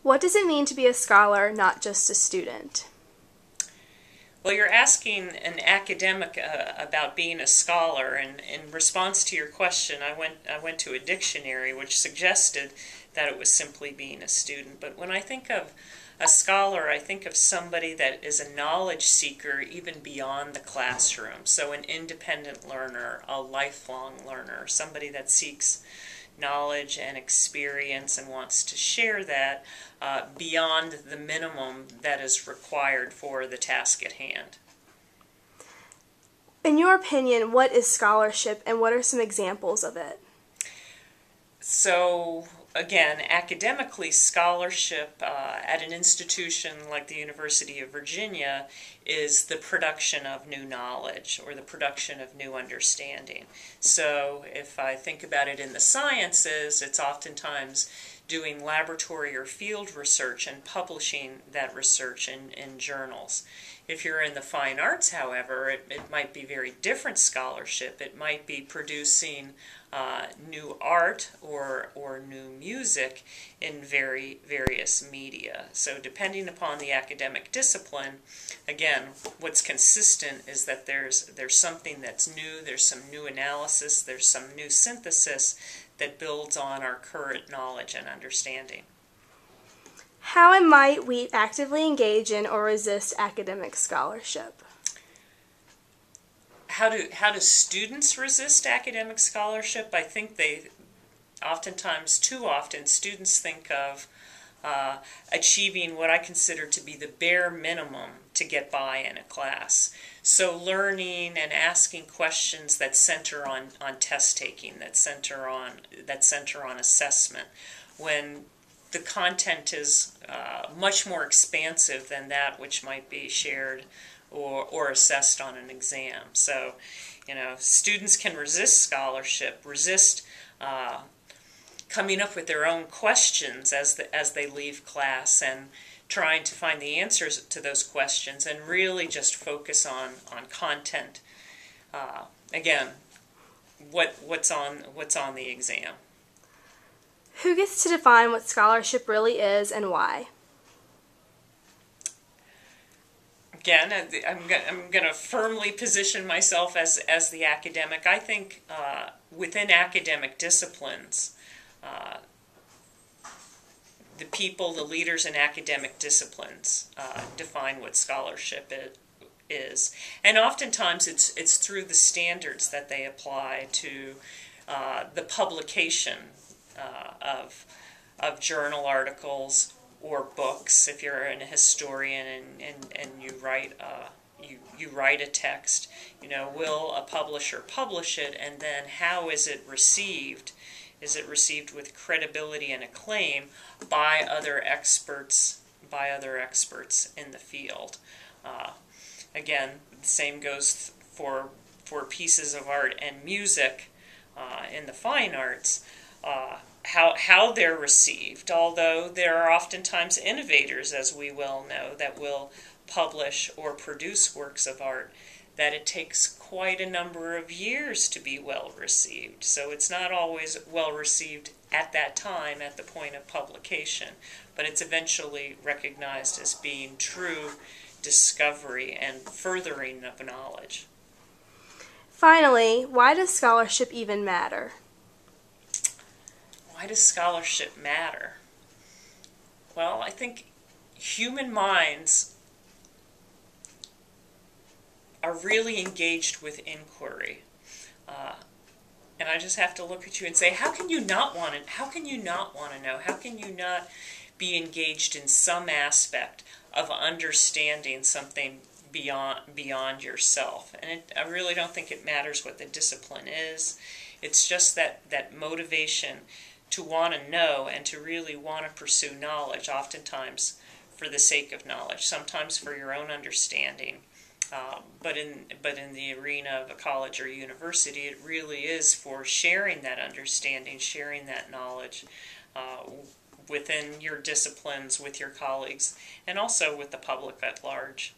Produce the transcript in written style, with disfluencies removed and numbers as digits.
What does it mean to be a scholar, not just a student? Well, you're asking an academic about being a scholar, and in response to your question, I went to a dictionary which suggested that it was simply being a student. But when I think of a scholar, I think of somebody that is a knowledge seeker even beyond the classroom. So an independent learner, a lifelong learner, somebody that seeks knowledge and experience and wants to share that beyond the minimum that is required for the task at hand. In your opinion, what is scholarship and what are some examples of it? So again, academically, scholarship at an institution like the University of Virginia is the production of new knowledge or the production of new understanding. So if I think about it in the sciences, it's oftentimes doing laboratory or field research and publishing that research in journals. If you're in the fine arts, however, it might be very different scholarship. It might be producing new art or new music in various media. So depending upon the academic discipline, again, what's consistent is that there's something that's new, there's some new analysis, there's some new synthesis that builds on our current knowledge and understanding. How might we actively engage in or resist academic scholarship? How do students resist academic scholarship? I think they oftentimes, too often, students think of achieving what I consider to be the bare minimum to get by in a class. So learning and asking questions that center on test taking, that center on assessment, when the content is much more expansive than that which might be shared or assessed on an exam. So, students can resist scholarship, resist coming up with their own questions as they leave class and trying to find the answers to those questions and really just focus on content. Again, what's on the exam. Who gets to define what scholarship really is and why? Again, I'm going to firmly position myself as the academic. I think within academic disciplines, the people, the leaders in academic disciplines define what scholarship is. And oftentimes it's through the standards that they apply to the publication of journal articles or books. If you're a historian and you write you write a text, will a publisher publish it, and then how is it received? Is it received with credibility and acclaim by other experts in the field? Again, the same goes for pieces of art and music in the fine arts. How they're received, although there are oftentimes innovators, as we well know, that will publish or produce works of art that it takes quite a number of years to be well received. So it's not always well received at that time, at the point of publication, but it's eventually recognized as being true discovery and furthering of knowledge. Finally, why does scholarship even matter? Why does scholarship matter? Well, I think human minds are really engaged with inquiry. And I just have to look at you and say, how can you not want to know? How can you not be engaged in some aspect of understanding something beyond yourself? And I really don't think it matters what the discipline is. It's just that motivation to want to know and to really want to pursue knowledge, oftentimes for the sake of knowledge, sometimes for your own understanding. But in the arena of a college or university, it really is for sharing that understanding, sharing that knowledge within your disciplines, with your colleagues, and also with the public at large.